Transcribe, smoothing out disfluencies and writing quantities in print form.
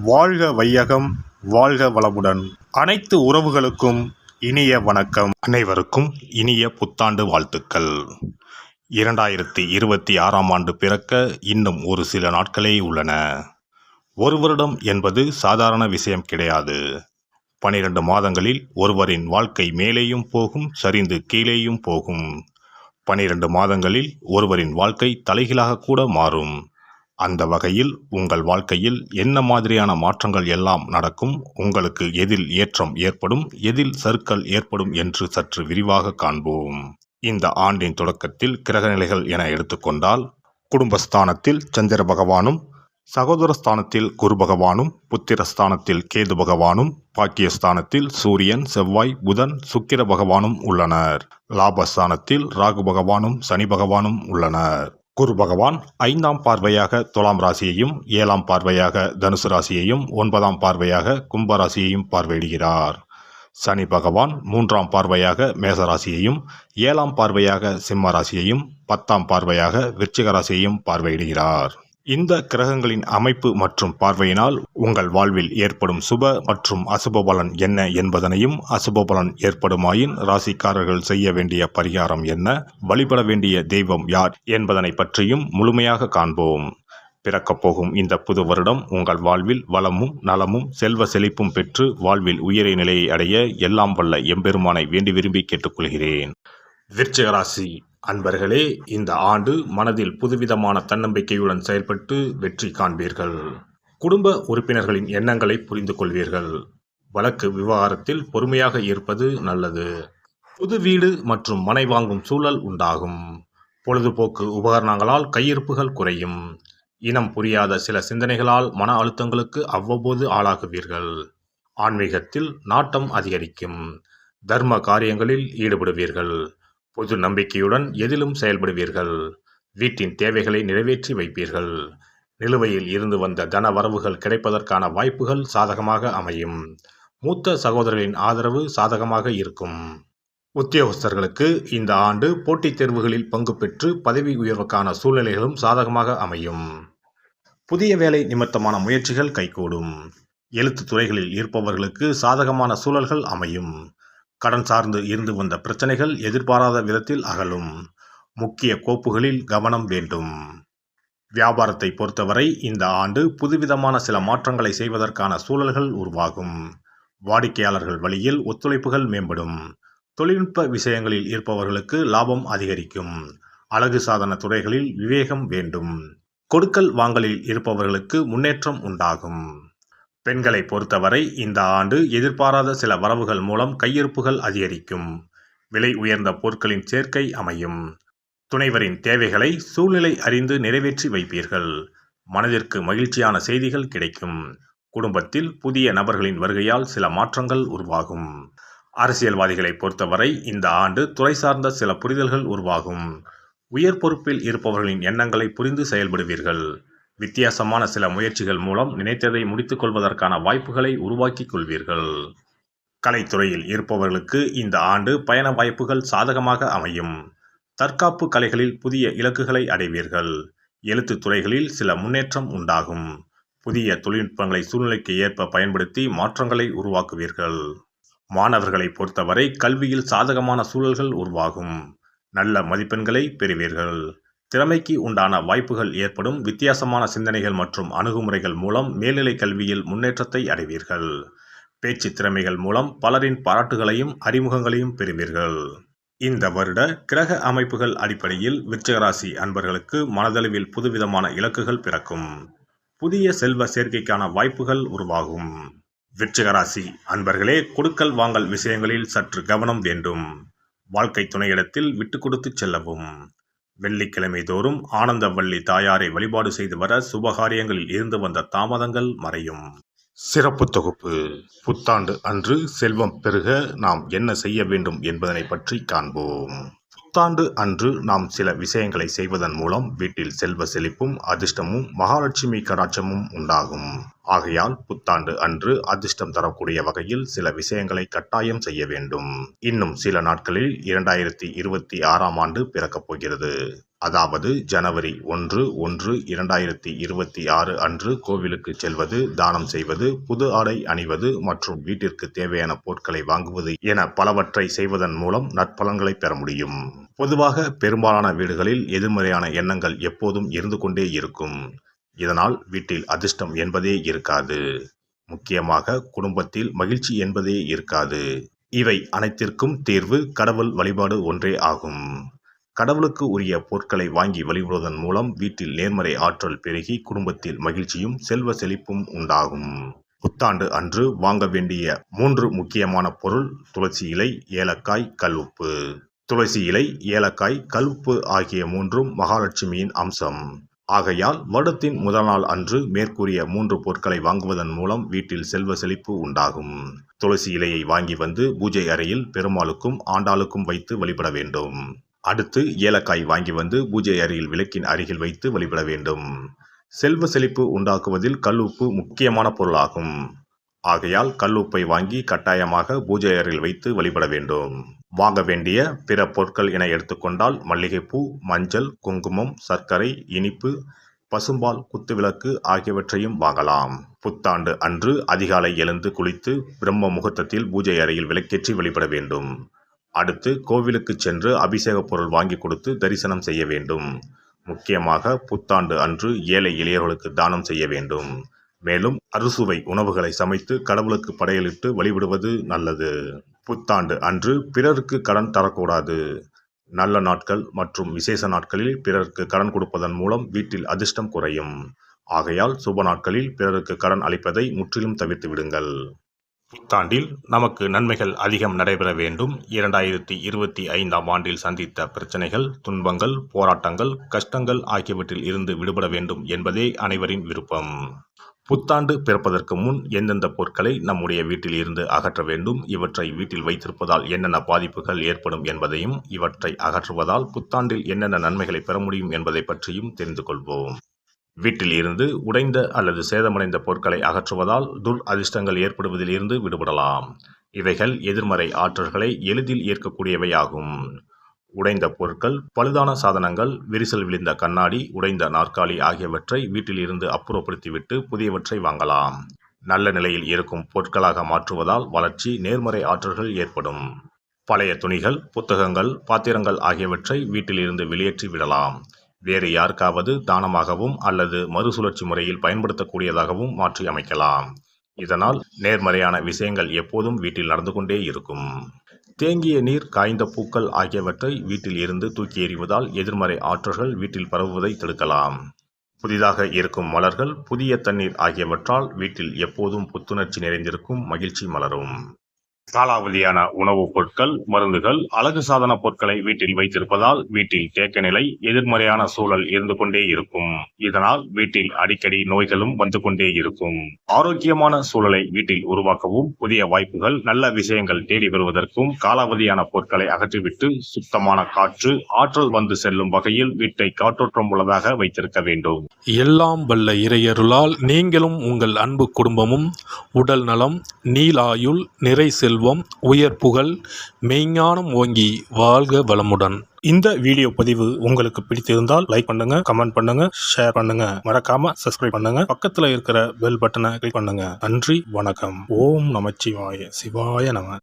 வாழ்க வையகம், வாழ்க வளமுடன். அனைத்து உறவுகளுக்கும் இனிய வணக்கம். அனைவருக்கும் இனிய புத்தாண்டு வாழ்த்துக்கள். 2026ஆம் ஆண்டு பிறக்க இன்னும் ஒரு சில நாட்களே உள்ளன. ஒரு வருடம் என்பது சாதாரண விஷயம் கிடையாது. 12 மாதங்களில் ஒருவரின் வாழ்க்கை மேலேயும் போகும், சரிந்து கீழேயும் போகும். 12 மாதங்களில் ஒருவரின் வாழ்க்கை தலைகீழாக கூட மாறும். அந்த வகையில் உங்கள் வாழ்க்கையில் என்ன மாதிரியான மாற்றங்கள் எல்லாம் நடக்கும், உங்களுக்கு எதில் ஏற்றம் ஏற்படும், எதில் சறுக்கல் ஏற்படும் என்று சற்று விரிவாக காண்போம். இந்த ஆண்டின் தொடக்கத்தில் கிரகநிலைகள் என எடுத்துக்கொண்டால், குடும்பஸ்தானத்தில் சந்திர பகவானும், சகோதரஸ்தானத்தில் குரு பகவானும், புத்திரஸ்தானத்தில் கேது பகவானும், பாக்கியஸ்தானத்தில் சூரியன், செவ்வாய், புதன், சுக்கிர பகவானும் உள்ளனர். லாபஸ்தானத்தில் ராகு பகவானும் சனி பகவானும் உள்ளனர். குரு பகவான் 5ஆம் பார்வையாக துலாம் ராசியையும், 7ஆம் பார்வையாக தனுசு ராசியையும், 9ஆம் பார்வையாக கும்ப ராசியையும் பார்வையிடுகிறார். சனி பகவான் 3ஆம் பார்வையாக மேச ராசியையும், 7ஆம் பார்வையாக சிம்ம ராசியையும், 10ஆம் பார்வையாக விருச்சிக ராசியையும் பார்வையிடுகிறார். இந்த கிரகங்களின் அமைப்பு மற்றும் பார்வையினால் உங்கள் வாழ்வில் ஏற்படும் சுப மற்றும் அசுப பலன் என்ன என்பதனையும், அசுப பலன் ஏற்படுமாயின் ராசிக்காரர்கள் செய்ய வேண்டிய பரிகாரம் என்ன, வழிபட வேண்டிய தெய்வம் யார் என்பதனை பற்றியும் முழுமையாக காண்போம். பிறக்கப் போகும் இந்த புது வருடம் உங்கள் வாழ்வில் வளமும் நலமும் செல்வ செழிப்பும் பெற்று வாழ்வில் உயரிய நிலையை அடைய எல்லாம் வல்ல எம்பெருமானை வேண்டி விரும்பி கேட்டுக்கொள்கிறேன். விருச்சிக ராசி அன்பர்களே, இந்த ஆண்டு மனதில் புதுவிதமான தன்னம்பிக்கையுடன் செயல்பட்டு வெற்றி காண்பீர்கள். குடும்ப உறுப்பினர்களின் எண்ணங்களை புரிந்து கொள்வீர்கள். வழக்கு விவகாரத்தில் பொறுமையாக இருப்பது நல்லது. புது வீடு மற்றும் மனை வாங்கும் சூழல் உண்டாகும். பொழுதுபோக்கு உபகரணங்களால் கையிருப்புகள் குறையும். இனம் புரியாத சில சிந்தனைகளால் மன அழுத்தங்களுக்கு அவ்வப்போது ஆளாகுவீர்கள். ஆன்மீகத்தில் நாட்டம் அதிகரிக்கும். தர்ம காரியங்களில் ஈடுபடுவீர்கள். பொது நம்பிக்கையுடன் எதிலும் செயல்படுவீர்கள். வீட்டின் தேவைகளை நிறைவேற்றி வைப்பீர்கள். நிலுவையில் இருந்து வந்த தன வரவுகள் கிடைப்பதற்கான வாய்ப்புகள் சாதகமாக அமையும். மூத்த சகோதரர்களின் ஆதரவு சாதகமாக இருக்கும். உத்தியோகஸ்தர்களுக்கு இந்த ஆண்டு போட்டித் தேர்வுகளில் பங்கு பெற்று பதவி உயர்வுக்கான சூழ்நிலைகளும் சாதகமாக அமையும். புதிய வேலை நிமித்தமான முயற்சிகள் கைகூடும். எழுத்து துறைகளில் இருப்பவர்களுக்கு சாதகமான சூழல்கள் அமையும். கடன் சார்ந்து இருந்து வந்த பிரச்சனைகள் எதிர்பாராத விதத்தில் அகலும். முக்கிய கோப்புகளில் கவனம் வேண்டும். வியாபாரத்தை பொறுத்தவரை இந்த ஆண்டு புதுவிதமான சில மாற்றங்களை செய்வதற்கான சூழல்கள் உருவாகும். வாடிக்கையாளர்கள் வழியில் ஒத்துழைப்புகள் மேம்படும். தொழில்நுட்ப விஷயங்களில் இருப்பவர்களுக்கு லாபம் அதிகரிக்கும். அழகு சாதன துறைகளில் விவேகம் வேண்டும். கொடுக்கல் வாங்கலில் இருப்பவர்களுக்கு முன்னேற்றம் உண்டாகும். பெண்களை பொறுத்தவரை இந்த ஆண்டு எதிர்பாராத சில வரவுகள் மூலம் கையிருப்புகள் அதிகரிக்கும். விலை உயர்ந்த பொருட்களின் சேர்க்கை அமையும். துணைவரின் தேவைகளை சூழ்நிலை அறிந்து நிறைவேற்றி வைப்பீர்கள். மனதிற்கு மகிழ்ச்சியான செய்திகள் கிடைக்கும். குடும்பத்தில் புதிய நபர்களின் வருகையால் சில மாற்றங்கள் உருவாகும். அரசியல்வாதிகளை பொறுத்தவரை இந்த ஆண்டு துறை சார்ந்த சில புரிதல்கள் உருவாகும். உயர் பொறுப்பில் இருப்பவர்களின் எண்ணங்களை புரிந்து செயல்படுவீர்கள். வித்தியாசமான சில முயற்சிகள் மூலம் நினைத்ததை முடித்துக் கொள்வதற்கான வாய்ப்புகளை உருவாக்கிக் கொள்வீர்கள். கலைத்துறையில் இருப்பவர்களுக்கு இந்த ஆண்டு பயண வாய்ப்புகள் சாதகமாக அமையும். தற்காப்பு கலைகளில் புதிய இலக்குகளை அடைவீர்கள். எழுத்து துறைகளில் சில முன்னேற்றம் உண்டாகும். புதிய தொழில்நுட்பங்களை சூழ்நிலைக்கு ஏற்ப பயன்படுத்தி மாற்றங்களை உருவாக்குவீர்கள். மாணவர்களை பொறுத்தவரை கல்வியில் சாதகமான சூழல்கள் உருவாகும். நல்ல மதிப்பெண்களை பெறுவீர்கள். திறமைக்கு உண்டான வாய்ப்புகள் ஏற்படும். வித்தியாசமான சிந்தனைகள் மற்றும் அணுகுமுறைகள் மூலம் மேல்நிலை கல்வியில் முன்னேற்றத்தை அடைவீர்கள். பேச்சு திறமைகள் மூலம் பலரின் பாராட்டுகளையும் அறிமுகங்களையும் பெறுவீர்கள். இந்த வருட கிரக அமைப்புகள் அடிப்படையில் விருச்சிக ராசி அன்பர்களுக்கு மனதளவில் புதுவிதமான இலக்குகள் பிறக்கும். புதிய செல்வ சேர்க்கைக்கான வாய்ப்புகள் உருவாகும். விருச்சிக ராசி அன்பர்களே, கொடுக்கல் வாங்கல் விஷயங்களில் சற்று கவனம் வேண்டும். வாழ்க்கை துணையிடத்தில் விட்டு கொடுத்து செல்லவும். வெள்ளிக்கிழமை தோறும் ஆனந்தவள்ளி தாயாரை வழிபாடு செய்து வர சுபகாரியங்களில் இருந்து வந்த தாமதங்கள் மறையும். சிறப்பு தொகுப்பு. புத்தாண்டு அன்று செல்வம் பெருக நாம் என்ன செய்ய வேண்டும் என்பதனை பற்றி காண்போம். புத்தாண்டு அன்று நாம் சில விஷயங்களை செய்வதன் மூலம் வீட்டில் செல்வ செழிப்பும் அதிர்ஷ்டமும் மகாலட்சுமி கடாட்சமும் உண்டாகும். ஆகையால் புத்தாண்டு அன்று அதிர்ஷ்டம் தரக்கூடிய வகையில் சில விஷயங்களை கட்டாயம் செய்ய வேண்டும். இன்னும் சில நாட்களில் 2026ஆம் ஆண்டு பிறக்கப் போகிறது. அதாவது ஜனவரி 1/1/2026 அன்று கோவிலுக்கு செல்வது, தானம் செய்வது, புது ஆடை அணிவது மற்றும் வீட்டிற்கு தேவையான பொருட்களை வாங்குவது என பலவற்றை செய்வதன் மூலம் நற்பலன்களை பெற முடியும். பொதுவாக பெரும்பாலான வீடுகளில் எதிர்மறையான எண்ணங்கள் எப்போதும் இருந்து கொண்டே இருக்கும். இதனால் வீட்டில் அதிர்ஷ்டம் என்பதே இருக்காது. முக்கியமாக குடும்பத்தில் மகிழ்ச்சி என்பதே இருக்காது. இவை அனைத்திற்கும் தீர்வு கடவுள் வழிபாடு ஒன்றே ஆகும். கடவுளுக்கு உரிய பொருட்களை வாங்கி வழிபடுவதன் மூலம் வீட்டில் நேர்மறை ஆற்றல் பெருகி குடும்பத்தில் மகிழ்ச்சியும் செல்வ செழிப்பும் உண்டாகும். புத்தாண்டு அன்று வாங்க வேண்டிய 3 முக்கியமான பொருள் துளசி இலை, ஏலக்காய், கல்உப்பு. துளசி இலை, ஏலக்காய், கல்உப்பு ஆகிய 3ம் மகாலட்சுமியின் அம்சம். ஆகையால் வருடத்தின் முதல் நாள் அன்று மேற்கூறிய 3 பொருட்களை வாங்குவதன் மூலம் வீட்டில் செல்வ செழிப்பு உண்டாகும். துளசி இலையை வாங்கி வந்து பூஜை அறையில் பெருமாளுக்கும் ஆண்டாளுக்கும் வைத்து வழிபட வேண்டும். அடுத்து ஏலக்காய் வாங்கி வந்து பூஜை அறையில் விளக்கின் அருகில் வைத்து வழிபட வேண்டும். செல்வ செழிப்பு உண்டாக்குவதில் கல்உப்பு முக்கியமான பொருளாகும். ஆகையால் கல்உப்பை வாங்கி கட்டாயமாக பூஜை அறையில் வைத்து வழிபட வேண்டும். வாங்க வேண்டிய பிற பொருட்கள் என எடுத்துக்கொண்டால் மல்லிகைப்பூ, மஞ்சள், குங்குமம், சர்க்கரை, இனிப்பு, பசும்பால், குத்துவிளக்கு ஆகியவற்றையும் வாங்கலாம். புத்தாண்டு அன்று அதிகாலை எழுந்து குளித்து பிரம்ம முகூர்த்தத்தில் பூஜை அறையில் விளக்கேற்றி வழிபட வேண்டும். அடுத்து கோவிலுக்கு சென்று அபிஷேக பொருள் வாங்கி கொடுத்து தரிசனம் செய்ய வேண்டும். முக்கியமாக புத்தாண்டு அன்று ஏழை எளியவர்களுக்கு தானம் செய்ய வேண்டும். மேலும் அறுசுவை உணவுகளை சமைத்து கடவுளுக்கு படையலிட்டு வழிபடுவது நல்லது. புத்தாண்டு அன்று பிறருக்கு கடன் தரக்கூடாது. நல்ல நாட்கள் மற்றும் விசேஷ நாட்களில் பிறருக்கு கடன் கொடுப்பதன் மூலம் வீட்டில் அதிர்ஷ்டம் குறையும். ஆகையால் சுப நாட்களில் பிறருக்கு கடன் அளிப்பதை முற்றிலும் தவிர்த்து விடுங்கள். புத்தாண்டில் நமக்கு நன்மைகள் அதிகம் நடைபெற வேண்டும். 2025ஆம் ஆண்டில் சந்தித்த பிரச்சனைகள், துன்பங்கள், போராட்டங்கள், கஷ்டங்கள் ஆகியவற்றில் இருந்து விடுபட வேண்டும் என்பதே அனைவரின் விருப்பம். புத்தாண்டு பிறப்பதற்கு முன் எந்தெந்த பொருட்களை நம்முடைய வீட்டில் இருந்து அகற்ற வேண்டும், இவற்றை வீட்டில் வைத்திருப்பதால் என்னென்ன பாதிப்புகள் ஏற்படும் என்பதையும், இவற்றை அகற்றுவதால் புத்தாண்டில் என்னென்ன நன்மைகளை பெற முடியும் என்பதை பற்றியும் தெரிந்து கொள்வோம். வீட்டில் இருந்து உடைந்த அல்லது சேதமடைந்த பொருட்களை அகற்றுவதால் அதிர்ஷ்டங்கள் ஏற்படுவதில் இருந்து விடுபடலாம். இவைகள் எதிர்மறை ஆற்றல்களை எளிதில் ஏற்கக்கூடியவையாகும். உடைந்த பொருட்கள், பழுதான சாதனங்கள், விரிசல் விழுந்த கண்ணாடி, உடைந்த நாற்காலி ஆகியவற்றை வீட்டில் இருந்து அப்புறப்படுத்திவிட்டு புதியவற்றை வாங்கலாம். நல்ல நிலையில் இருக்கும் பொருட்களாக மாற்றுவதால் வளர்ச்சி, நேர்மறை ஆற்றல்கள் ஏற்படும். பழைய துணிகள், புத்தகங்கள், பாத்திரங்கள் ஆகியவற்றை வீட்டில் இருந்து வெளியேற்றி விடலாம். வேறு யாருக்காவது தானமாகவும் அல்லது மறுசுழற்சி முறையில் பயன்படுத்தக்கூடியதாகவும் மாற்றி அமைக்கலாம். இதனால் நேர்மறையான விஷயங்கள் எப்போதும் வீட்டில் நடந்து கொண்டே இருக்கும். தேங்கிய நீர், காய்ந்த பூக்கள் ஆகியவற்றை வீட்டில் இருந்து தூக்கி எறிவதால் எதிர்மறை ஆற்றல்கள் வீட்டில் பரவுவதை தடுக்கலாம். புதிதாக இருக்கும் மலர்கள், புதிய தண்ணீர் ஆகியவற்றால் வீட்டில் எப்போதும் புத்துணர்ச்சி நிறைந்திருக்கும், மகிழ்ச்சி மலரும். காலாவதியான உணவுப் பொருட்கள், மருந்துகள், அழகு சாதன பொருட்களை வீட்டில் வைத்திருப்பதால் வீட்டில் தேக்க நிலை, எதிர்மறையான சூழல் இருந்து கொண்டே இருக்கும். இதனால் வீட்டில் அடிக்கடி நோய்களும் வந்து கொண்டே இருக்கும். ஆரோக்கியமான சூழலை வீட்டில் உருவாக்கவும், புதிய வாய்ப்புகள், நல்ல விஷயங்கள் தேடி வருவதற்கும் காலாவதியான பொருட்களை அகற்றிவிட்டு சுத்தமான காற்று, ஆற்றல் வந்து செல்லும் வகையில் வீட்டை காற்றோட்டம் உள்ளதாக வைத்திருக்க வேண்டும். எல்லாம் வல்ல இறையருளால் நீங்களும் உங்கள் அன்பு குடும்பமும் உடல் நலம், நீலாயுள், நிறை செல்வம், உயர் புகழ், மெய்ஞானம் ஓங்கி வாழ்க வளமுடன். இந்த வீடியோ பதிவு உங்களுக்கு பிடித்திருந்தால் லைக் பண்ணுங்க, கமெண்ட் பண்ணுங்க, ஷேர் பண்ணுங்க, மறக்காம சப்ஸ்கிரைப் பண்ணுங்க, பக்கத்துல இருக்கிற பெல் பட்டனை கிளிக் பண்ணுங்க. நன்றி, வணக்கம். ஓம் நமச்சிவாய. சிவாய நம.